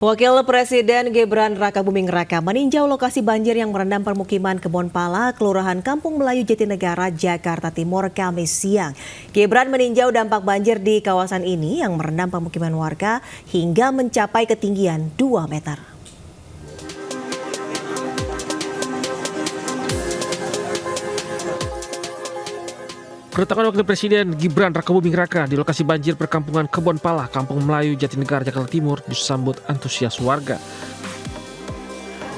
Wakil Presiden Gibran Rakabuming Raka meninjau lokasi banjir yang merendam permukiman Kebonpala, Kelurahan Kampung Melayu Jatinegara, Jakarta Timur, Kamis siang. Gibran meninjau dampak banjir di kawasan ini yang merendam permukiman warga hingga mencapai ketinggian 2 meter. Kedatangan Wakil Presiden Gibran Rakabuming Raka di lokasi banjir perkampungan Kebonpala, Kampung Melayu, Jatinegara, Jakarta Timur disambut antusias warga.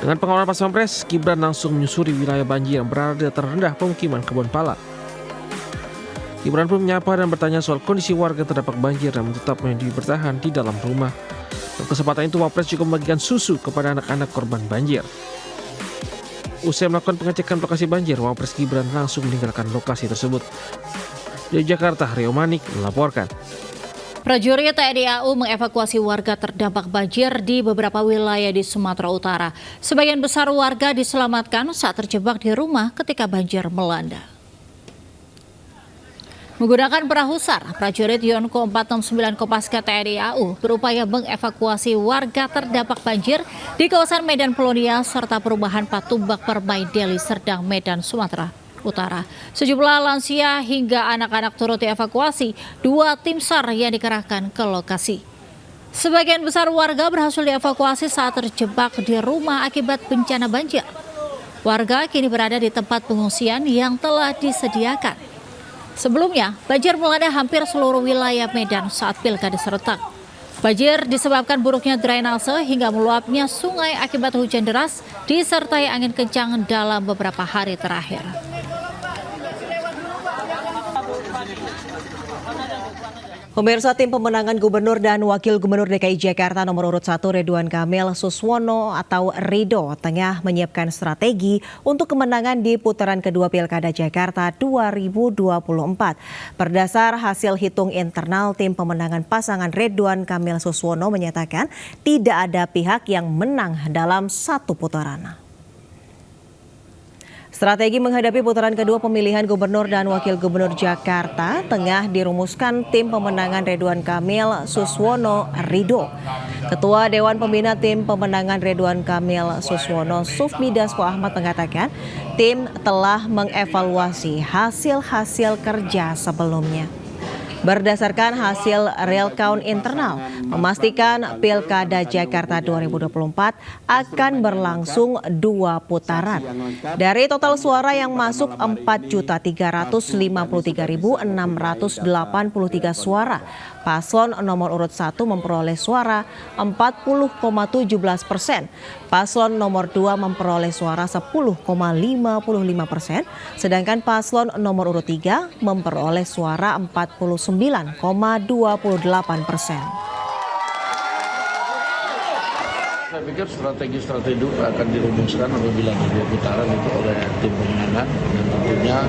Dengan pengawalan Pas Pampres, Gibran langsung menyusuri wilayah banjir yang berada di dataran rendah pemukiman Kebonpala. Gibran pun menyapa dan bertanya soal kondisi warga terdampak banjir dan tetap bertahan di dalam rumah. Dalam kesempatan itu, Wapres juga membagikan susu kepada anak-anak korban banjir. Usai melakukan pengecekan lokasi banjir, Wapres Gibran langsung meninggalkan lokasi tersebut. Dari Jakarta, Rio Manik melaporkan. Prajurit TNI AU mengevakuasi warga terdampak banjir di beberapa wilayah di Sumatera Utara. Sebagian besar warga diselamatkan saat terjebak di rumah ketika banjir melanda. Menggunakan perahu SAR, prajurit Yonko 469 Kopaska TNI AU berupaya mengevakuasi warga terdampak banjir di kawasan Medan Polonia serta perumahan Patumbak Permai Deli Serdang, Medan, Sumatera Utara. Sejumlah lansia hingga anak-anak turut dievakuasi. 2 tim SAR yang dikerahkan ke lokasi. Sebagian besar warga berhasil dievakuasi saat terjebak di rumah akibat bencana banjir. Warga kini berada di tempat pengungsian yang telah disediakan. Sebelumnya, banjir melanda hampir seluruh wilayah Medan saat pilkada serentak. Banjir disebabkan buruknya drainase hingga meluapnya sungai akibat hujan deras disertai angin kencang dalam beberapa hari terakhir. Pemirsa, tim pemenangan Gubernur dan Wakil Gubernur DKI Jakarta nomor urut 1 Ridwan Kamil Suswono atau Rido tengah menyiapkan strategi untuk kemenangan di putaran kedua Pilkada Jakarta 2024. Berdasar hasil hitung internal, tim pemenangan pasangan Ridwan Kamil Suswono menyatakan tidak ada pihak yang menang dalam satu putaran. Strategi menghadapi putaran kedua pemilihan Gubernur dan Wakil Gubernur Jakarta tengah dirumuskan tim pemenangan Ridwan Kamil Suswono Rido. Ketua Dewan Pembina Tim Pemenangan Ridwan Kamil Suswono Sufmi Dasko Ahmad mengatakan tim telah mengevaluasi hasil-hasil kerja sebelumnya. Berdasarkan hasil real count internal, memastikan Pilkada Jakarta 2024 akan berlangsung 2 putaran. Dari total suara yang masuk 4.353.683 suara, paslon nomor urut 1 memperoleh suara 40,17%, paslon nomor 2 memperoleh suara 10,55%, sedangkan paslon nomor urut 3 memperoleh suara 49,28%. Saya pikir strategi-strategi itu akan dirumuskan apabila di 2 putaran itu oleh tim pemenangan dan tentunya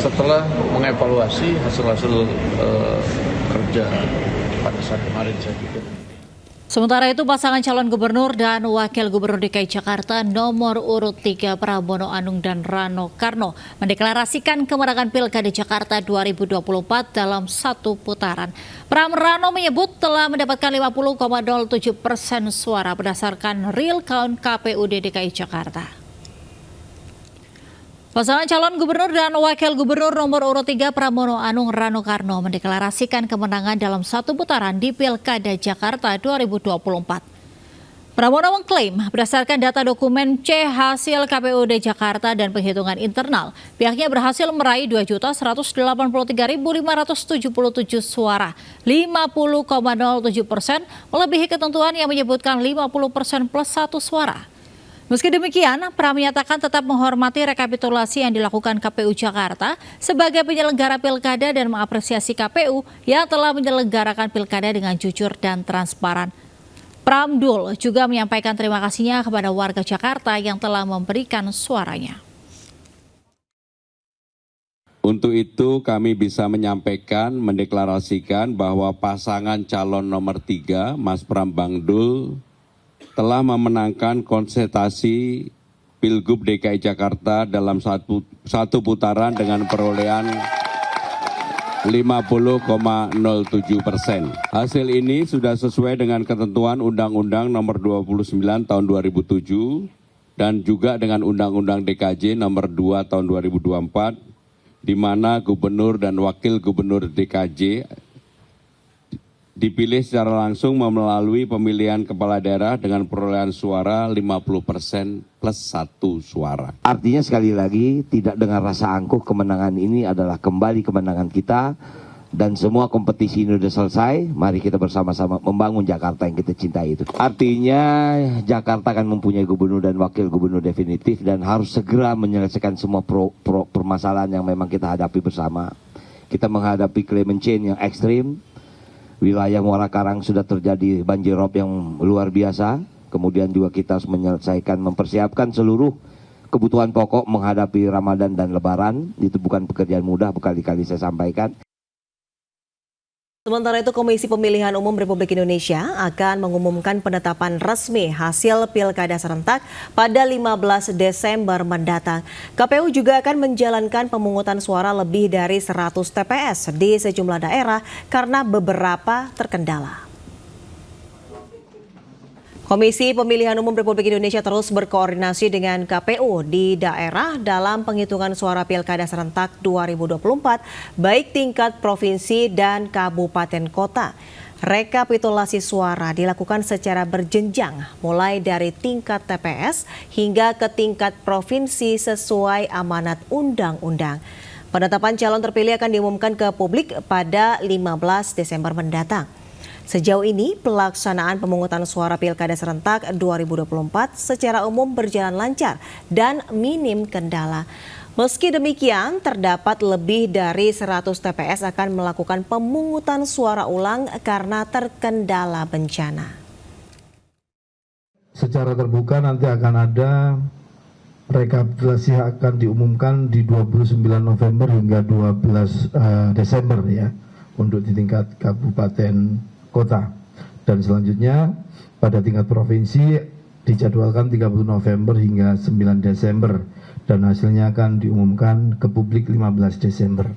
setelah mengevaluasi hasil-hasil kerja pada saat kemarin saya pikir. Sementara itu, pasangan calon gubernur dan wakil gubernur DKI Jakarta nomor urut 3 Pramono Anung dan Rano Karno mendeklarasikan kemenangan Pilkada Jakarta 2024 dalam satu putaran. Pram Rano menyebut telah mendapatkan 50,07% suara berdasarkan real count KPUD DKI Jakarta. Pasangan calon gubernur dan wakil gubernur nomor urut 3 Pramono Anung Rano Karno mendeklarasikan kemenangan dalam satu putaran di Pilkada Jakarta 2024. Pramono mengklaim berdasarkan data dokumen C hasil KPUD Jakarta dan penghitungan internal, pihaknya berhasil meraih 2.183.577 suara, 50,07%, melebihi ketentuan yang menyebutkan 50% plus 1 suara. Meski demikian, Pram menyatakan tetap menghormati rekapitulasi yang dilakukan KPU Jakarta sebagai penyelenggara pilkada dan mengapresiasi KPU yang telah menyelenggarakan pilkada dengan jujur dan transparan. Pram Dul juga menyampaikan terima kasihnya kepada warga Jakarta yang telah memberikan suaranya. Untuk itu kami bisa menyampaikan, mendeklarasikan bahwa pasangan calon nomor 3, Mas Pram Bang Dul, telah memenangkan konsentrasi Pilgub DKI Jakarta dalam satu putaran dengan perolehan 50,07%. Hasil ini sudah sesuai dengan ketentuan Undang-Undang Nomor 29 Tahun 2007 dan juga dengan Undang-Undang DKJ Nomor 2 Tahun 2024, di mana Gubernur dan Wakil Gubernur DKJ dipilih secara langsung melalui pemilihan kepala daerah dengan perolehan suara 50% plus 1 suara. Artinya sekali lagi, tidak dengan rasa angkuh, kemenangan ini adalah kembali kemenangan kita dan semua kompetisi ini sudah selesai. Mari kita bersama-sama membangun Jakarta yang kita cintai itu. Artinya Jakarta akan mempunyai gubernur dan wakil gubernur definitif dan harus segera menyelesaikan semua permasalahan yang memang kita hadapi bersama. Kita menghadapi climate change yang ekstrim. Wilayah Muara Karang sudah terjadi banjir rob yang luar biasa. Kemudian juga kita harus menyelesaikan, mempersiapkan seluruh kebutuhan pokok menghadapi Ramadan dan Lebaran. Itu bukan pekerjaan mudah, berkali-kali saya sampaikan. Sementara itu, Komisi Pemilihan Umum Republik Indonesia akan mengumumkan penetapan resmi hasil Pilkada serentak pada 15 Desember mendatang. KPU juga akan menjalankan pemungutan suara lebih dari 100 TPS di sejumlah daerah karena beberapa terkendala. Komisi Pemilihan Umum Republik Indonesia terus berkoordinasi dengan KPU di daerah dalam penghitungan suara Pilkada serentak 2024, baik tingkat provinsi dan kabupaten kota. Rekapitulasi suara dilakukan secara berjenjang, mulai dari tingkat TPS hingga ke tingkat provinsi sesuai amanat undang-undang. Penetapan calon terpilih akan diumumkan ke publik pada 15 Desember mendatang. Sejauh ini, pelaksanaan pemungutan suara Pilkada serentak 2024 secara umum berjalan lancar dan minim kendala. Meski demikian, terdapat lebih dari 100 TPS akan melakukan pemungutan suara ulang karena terkendala bencana. Secara terbuka nanti akan ada rekapitulasi akan diumumkan di 29 November hingga 12 Desember ya, untuk di tingkat kabupaten kota, dan selanjutnya pada tingkat provinsi dijadwalkan 30 November hingga 9 Desember dan hasilnya akan diumumkan ke publik 15 Desember.